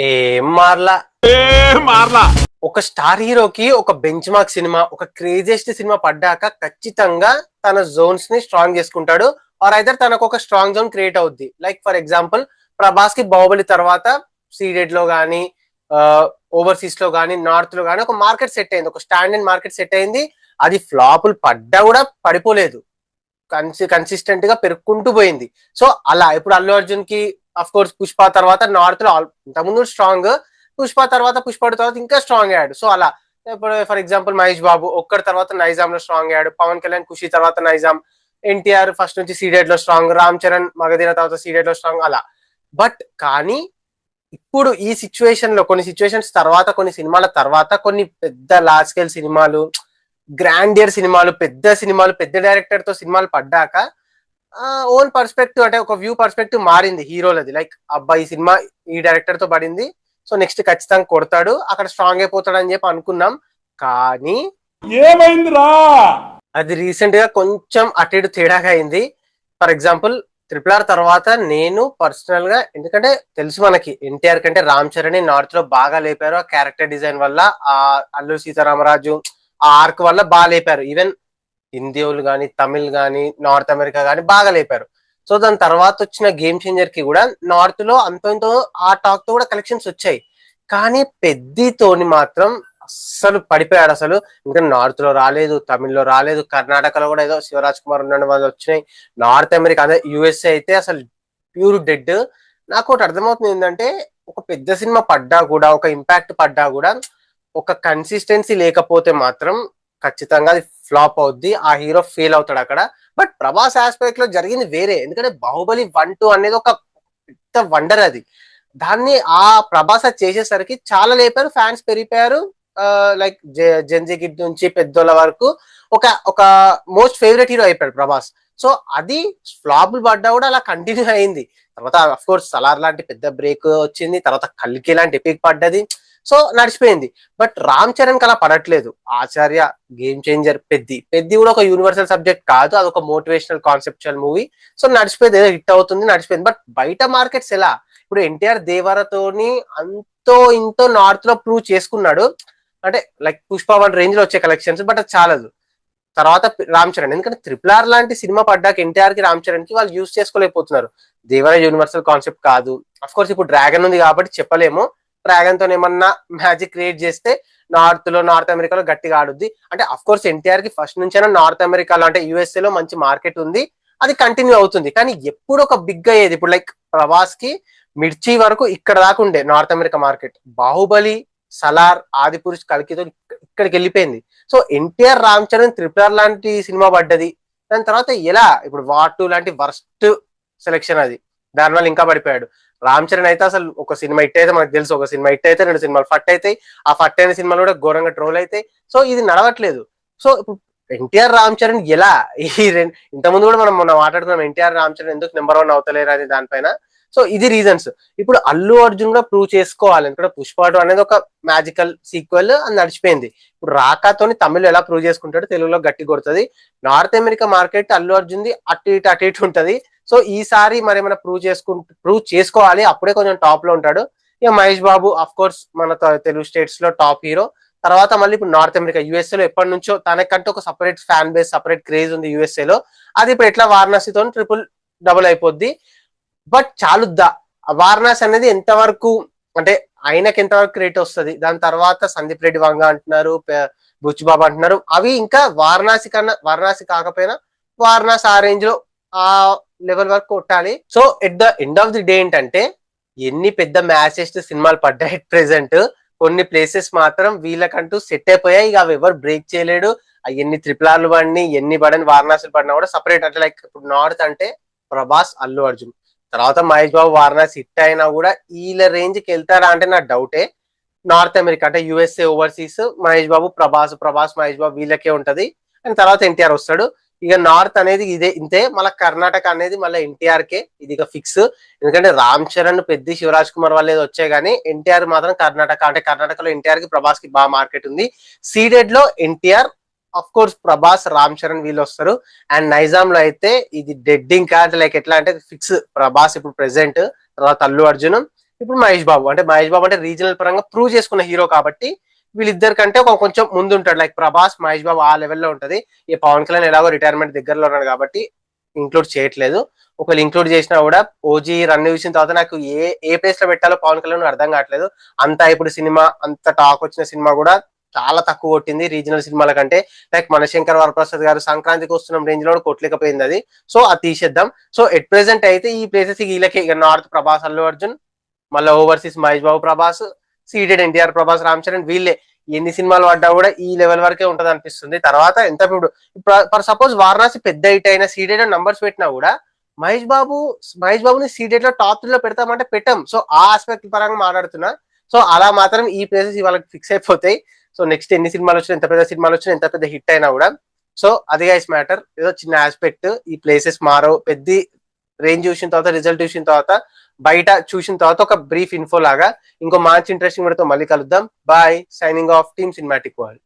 ఏం మార్లా మార్లా ఒక స్టార్ హీరోకి ఒక బెంచ్ మార్క్ సినిమా, ఒక క్రేజియస్ట్ సినిమా పడ్డాక ఖచ్చితంగా తన జోన్స్ ని స్ట్రాంగ్ చేసుకుంటాడు. ఆర్ అయితే తనకు ఒక స్ట్రాంగ్ జోన్ క్రియేట్ అవుద్ది. లైక్ ఫర్ ఎగ్జాంపుల్ ప్రభాస్ కి బాహుబలి తర్వాత సీడెడ్ లో గానీ, ఓవర్సీస్ లో గానీ, నార్త్ లో గానీ ఒక మార్కెట్ సెట్ అయింది, ఒక స్టాండర్డ్ మార్కెట్ సెట్ అయింది. అది ఫ్లాపులు పడ్డా కూడా పడిపోలేదు, కన్సిస్టెంట్ గా పెరుక్కుంటూ పోయింది. సో అలా ఇప్పుడు అల్లు అర్జున్ కి అఫ్ కోర్స్ పుష్ప తర్వాత నార్త్ లో ఇంతకుముందు స్ట్రాంగ్, పుష్ప తర్వాత పుష్ప తర్వాత ఇంకా స్ట్రాంగ్ అయ్యాడు. సో అలా ఇప్పుడు ఫర్ ఎగ్జాంపుల్ మహేష్ బాబు ఒక్కడి తర్వాత నైజాం లో స్ట్రాంగ్ అయ్యాడు, పవన్ కళ్యాణ్ ఖుషి తర్వాత నైజాం, ఎన్టీఆర్ ఫస్ట్ నుంచి సీడెడ్ లో స్ట్రాంగ్, రామ్ చరణ్ మగధీర తర్వాత సీడెడ్ లో స్ట్రాంగ్ అలా. బట్ కానీ ఇప్పుడు ఈ సిచ్యువేషన్ లో కొన్ని సిచ్యువేషన్స్ తర్వాత కొన్ని సినిమాల తర్వాత కొన్ని పెద్ద లార్జ్ స్కేల్ సినిమాలు, గ్రాండియర్ సినిమాలు, పెద్ద సినిమాలు, పెద్ద డైరెక్టర్ తో సినిమాలు పడ్డాక ఓన్ పర్స్పెక్టివ్ అంటే ఒక వ్యూ పర్స్పెక్టివ్ మారింది హీరోలది. లైక్ అబ్బాయి సినిమా ఈ డైరెక్టర్ తో పడింది, సో నెక్స్ట్ ఖచ్చితంగా కొడతాడు, అక్కడ స్ట్రాంగ్ అయిపోతాడు అని చెప్పి అనుకున్నాం. కానీ ఏమైందిరా? అది రీసెంట్ గా కొంచెం అటు ఇటు తేడాగా అయింది. ఫర్ ఎగ్జాంపుల్ RRR తర్వాత నేను పర్సనల్ గా, ఎందుకంటే తెలుసు మనకి ఎన్టీఆర్ కంటే రామ్ చరణ్ నార్త్ లో బాగా లేపారు, ఆ క్యారెక్టర్ డిజైన్ వల్ల, ఆ అల్లూరి సీతారామరాజు ఆ ఆర్క్ వల్ల బాగా లేపారు. ఈవెన్ హిందీ వాళ్ళు కానీ, తమిళ్ కానీ, నార్త్ అమెరికా కానీ బాగా లేపారు. సో దాని తర్వాత వచ్చిన గేమ్ చేంజర్ కి కూడా నార్త్ లో అంతో ఆ టాక్ తో కూడా కలెక్షన్స్ వచ్చాయి. కానీ పెద్దితోని మాత్రం అస్సలు పడిపోయాడు అసలు. ఇంకా నార్త్ లో రాలేదు, తమిళ్లో రాలేదు, కర్ణాటకలో కూడా ఏదో శివరాజ్ కుమార్ ఉన్నాడు వాళ్ళు వచ్చినాయి. నార్త్ అమెరికా అదే యుఎస్ఏ అయితే అసలు ప్యూర్ డెడ్. నాకు ఒకటి అర్థమవుతుంది ఏంటంటే, ఒక పెద్ద సినిమా పడ్డా కూడా, ఒక ఇంపాక్ట్ పడ్డా కూడా, ఒక కన్సిస్టెన్సీ లేకపోతే మాత్రం ఖచ్చితంగా అది ఫ్లాప్ అవుద్ది, ఆ హీరో ఫెయిల్ అవుతాడు అక్కడ. బట్ ప్రభాస్ ఆస్పెక్ట్ లో జరిగింది వేరే, ఎందుకంటే బాహుబలి 1, 2 అనేది ఒక పెద్ద వండర్ అది. దాన్ని ఆ ప్రభాస్ అది చేసేసరికి చాలా లేపారు, ఫ్యాన్స్ పెరిగిపోయారు. లైక్ జెన్జీ కిడ్ నుంచి పెద్దోళ్ళ వరకు ఒక ఒక మోస్ట్ ఫేవరెట్ హీరో అయిపోయాడు ప్రభాస్. సో అది ఫ్లాపులు పడ్డా కూడా అలా కంటిన్యూ అయింది. తర్వాత అఫ్ కోర్స్ సలార్ లాంటి పెద్ద బ్రేక్ వచ్చింది, తర్వాత కల్కి లాంటి ఎపిక్ పడ్డది, సో నడిచిపోయింది. బట్ రామ్ చరణ్ కి అలా పడట్లేదు. ఆచార్య గేమ్ చేంజర్, పెద్ది కూడా ఒక యూనివర్సల్ సబ్జెక్ట్ కాదు, అది ఒక మోటివేషనల్ కాన్సెప్చువల్ మూవీ. సో నడిచిపోయింది, ఏదో హిట్ అవుతుంది, నడిచిపోయింది. బట్ బయట మార్కెట్స్ ఎలా, ఇప్పుడు ఎన్టీఆర్ దేవరతోని అంతో ఇంతో నార్త్ లో ప్రూవ్ చేసుకున్నాడు, అంటే లైక్ పుష్ప 1 రేంజ్ లో వచ్చే కలెక్షన్స్, బట్ అది చాలదు. తర్వాత రామ్ చరణ్, ఎందుకంటే RRR లాంటి సినిమా పడ్డాక ఎన్టీఆర్ కి రామ్ చరణ్ కి వాళ్ళు యూజ్ చేసుకోలేకపోతున్నారు. దేవర యూనివర్సల్ కాన్సెప్ట్ కాదు. అఫ్ కోర్స్ ఇప్పుడు డ్రాగన్ ఉంది కాబట్టి చెప్పలేము, డ్రాగన్ తో ఏమన్నా మ్యాజిక్ క్రియేట్ చేస్తే నార్త్ అమెరికాలో గట్టిగా ఆడుద్ది. అంటే అఫ్ కోర్స్ ఎన్టీఆర్ కి ఫస్ట్ నుంచైనా నార్త్ అమెరికాలో అంటే యుఎస్ఏ లో మంచి మార్కెట్ ఉంది, అది కంటిన్యూ అవుతుంది. కానీ ఎప్పుడు ఒక బిగ్ అయ్యేది, ఇప్పుడు లైక్ ప్రభాస్ కి మిర్చి వరకు ఇక్కడ దాకా ఉండే North America market, Baahubali, Salaar, Adipurush, కల్కితో ఇక్కడికి వెళ్ళిపోయింది. So NTR Ram Charan RRR లాంటి సినిమా పడ్డది, దాని తర్వాత ఎలా ఇప్పుడు వార్ 2 లాంటి వర్స్ట్ సెలెక్షన్ అది, దానివల్ల ఇంకా పడిపోయాడు. రామ్ చరణ్ అయితే అసలు ఒక సినిమా హిట్ అయితే మనకు తెలుసు, ఒక సినిమా హిట్ అయితే 2 సినిమాలు ఫట్ అవుతాయి, ఆ ఫట్ అయిన సినిమాలు కూడా ఘోరంగా ట్రోల్ అవుతాయి. సో ఇది నడవట్లేదు. సో ఇప్పుడు ఎన్టీఆర్ రామ్ చరణ్ ఎలా ఈ రెండు, ఇంతకుముందు కూడా మనం మొన్న మాట్లాడుకున్నాం ఎన్టీఆర్ రామ్ చరణ్ ఎందుకు నెంబర్ 1 అవుతలేరు అని దానిపైన. సో ఇది రీజన్స్. ఇప్పుడు అల్లు అర్జున్ కూడా ప్రూవ్ చేసుకోవాలి, ఎందుకంటే పుష్ప 2 అనేది ఒక మ్యాజికల్ సీక్వెల్, అది నడిచిపోయింది. ఇప్పుడు రాకాతోని తమిళ్ ఎలా ప్రూవ్ చేసుకుంటాడు, తెలుగులో గట్టి కొడుతుంది. North America market Allu Arjun the అటు ఇటు ఉంటది. సో ఈసారి మరి ఏమైనా ప్రూవ్ చేసుకోవాలి, అప్పుడే కొంచెం టాప్ లో ఉంటాడు. ఇక మహేష్ బాబు అఫ్ కోర్స్ మన తెలుగు స్టేట్స్ లో టాప్ హీరో. తర్వాత మళ్ళీ ఇప్పుడు నార్త్ అమెరికా యుఎస్ఏ లో ఎప్పటి నుంచో తనకంటే ఒక separate fan base, separate craze ఉంది యుఎస్ఏ లో. అది ఇప్పుడు ఎట్లా వారణాసితో ట్రిపుల్ డబుల్ అయిపోద్ది. బట్ చాలుద్దా వారణాసి అనేది ఎంతవరకు, అంటే ఆయనకి ఎంతవరకు క్రియేట్ వస్తుంది. దాని తర్వాత సందీప్ రెడ్డి వంగ అంటున్నారు, బుచ్చిబాబు అంటున్నారు, అవి ఇంకా వారణాసి కాకపోయినా వారణాసి ఆ రేంజ్ లో ఆ లెవెల్ వరకు కొట్టాలి. So at the end of the day ఏంటంటే, ఎన్ని పెద్ద మ్యాచెస్ట్ సినిమాలు పడ్డాయి ప్రెసెంట్, కొన్ని ప్లేసెస్ మాత్రం వీళ్ళకంటూ సెట్ అయిపోయాయి, ఇక అవి ఎవరు బ్రేక్ చేయలేడు. ఎన్ని RRR పడిని, ఎన్ని పడని, వారణాసిలు పడినా కూడా సపరేట్. అంటే లైక్ ఇప్పుడు నార్త్ అంటే ప్రభాస్, అల్లు అర్జున్, తర్వాత మహేష్ బాబు, వారణాసి హిట్ అయినా కూడా వీళ్ళ రేంజ్ కి వెళ్తారా అంటే నా డౌటే. నార్త్ అమెరికా అంటే యుఎస్ఏ, ఓవర్సీస్ మహేష్ బాబు, ప్రభాస్ మహేష్ బాబు వీళ్ళకే ఉంటది. అండ్ తర్వాత ఎన్టీఆర్ వస్తాడు. ఇక నార్త్ అనేది ఇదే ఇంతే, మళ్ళీ కర్ణాటక అనేది మళ్ళీ ఎన్టీఆర్ కే, ఇది ఇక ఫిక్స్. ఎందుకంటే రామ్ చరణ్, పెద్ది, శివరాజ్ కుమార్ వల్ల ఏదో వచ్చాయి, కానీ ఎన్టీఆర్ మాత్రం కర్ణాటక, అంటే కర్ణాటకలో ఎన్టీఆర్ కి, ప్రభాస్ కి బాగా మార్కెట్ ఉంది. సీడెడ్ లో ఎన్టీఆర్, అఫ్ కోర్స్ ప్రభాస్, రామ్ చరణ్ వీళ్ళు వస్తారు. అండ్ నైజాం లో అయితే ఇది డెడ్, ఇంకా లైక్ ఎట్లా అంటే ఫిక్స్ ప్రభాస్ ఇప్పుడు ప్రెసెంట్, తర్వాత అల్లు అర్జున్, ఇప్పుడు మహేష్ బాబు అంటే రీజనల్ పరంగా ప్రూవ్ చేసుకున్న హీరో కాబట్టి వీళ్ళిద్దరి కంటే ఒక కొంచెం ముందు ఉంటాడు. లైక్ ప్రభాస్, మహేష్ బాబు ఆ లెవెల్లో ఉంటది. ఈ పవన్ కళ్యాణ్ ఎలాగో రిటైర్మెంట్ దగ్గరలో ఉన్నాడు కాబట్టి ఇంక్లూడ్ చేయట్లేదు. ఒకవేళ ఇంక్లూడ్ చేసినా కూడా ఓజీ రన్ చూసిన తర్వాత నాకు ఏ ప్లేస్ లో పెట్టాలో పవన్ కళ్యాణ్ అర్థం కావట్లేదు. అంతా ఇప్పుడు సినిమా అంత టాక్ వచ్చిన సినిమా కూడా చాలా తక్కువ కొట్టింది రీజనల్ సినిమాల కంటే. లైక్ మనశంకర్ వరప్రసాద్ గారు సంక్రాంతికి వస్తున్న రేంజ్ లో కొట్టలేకపోయింది అది. సో అది తీసేద్దాం. సో ఎట్ ప్రెసెంట్ అయితే ఈ ప్లేసెస్ వీళ్ళకి ఇక నార్త్ ప్రభాస్ అల్లు అర్జున్, మళ్ళీ ఓవర్సీస్ మహేష్ బాబు ప్రభాస్, సీడెడ్ ఎన్టీఆర్ ప్రభాస్ రామ్ చరణ్, వీళ్ళే ఎన్ని సినిమాలు పడ్డా కూడా ఈ లెవెల్ వరకే ఉంటది అనిపిస్తుంది. తర్వాత ఎంత ఇప్పుడు ఫర్ సపోజ్ వారణాసి పెద్ద హిట్ అయిన సీడెడ్ నంబర్స్ పెట్టినా కూడా మహేష్ బాబుని సీడెడ్ లో టాప్ 3 లో పెడతామంటే పెట్టాం. సో ఆ ఆస్పెక్ట్ పరంగా మాట్లాడుతున్నా. సో అలా మాత్రం ఈ ప్లేసెస్ వాళ్ళకి ఫిక్స్ అయిపోతాయి. సో నెక్స్ట్ ఎన్ని సినిమాలు వచ్చినా, ఎంత పెద్ద సినిమాలు వచ్చినా, ఎంత పెద్ద హిట్ అయినా కూడా. సో అది గైస్ మ్యాటర్. ఏదో చిన్న ఆస్పెక్ట్, ఈ ప్లేసెస్ మారో పెద్ద రేంజ్ చూసిన తర్వాత, రిజల్ట్ చూసిన తర్వాత, బయట చూసిన తర్వాత ఒక బ్రీఫ్ ఇన్ఫో లాగా ఇంకో మంచి ఇంట్రెస్టింగ్ వీడియోతో మళ్ళీ కలుద్దాం. Bye, signing off team cinematic world.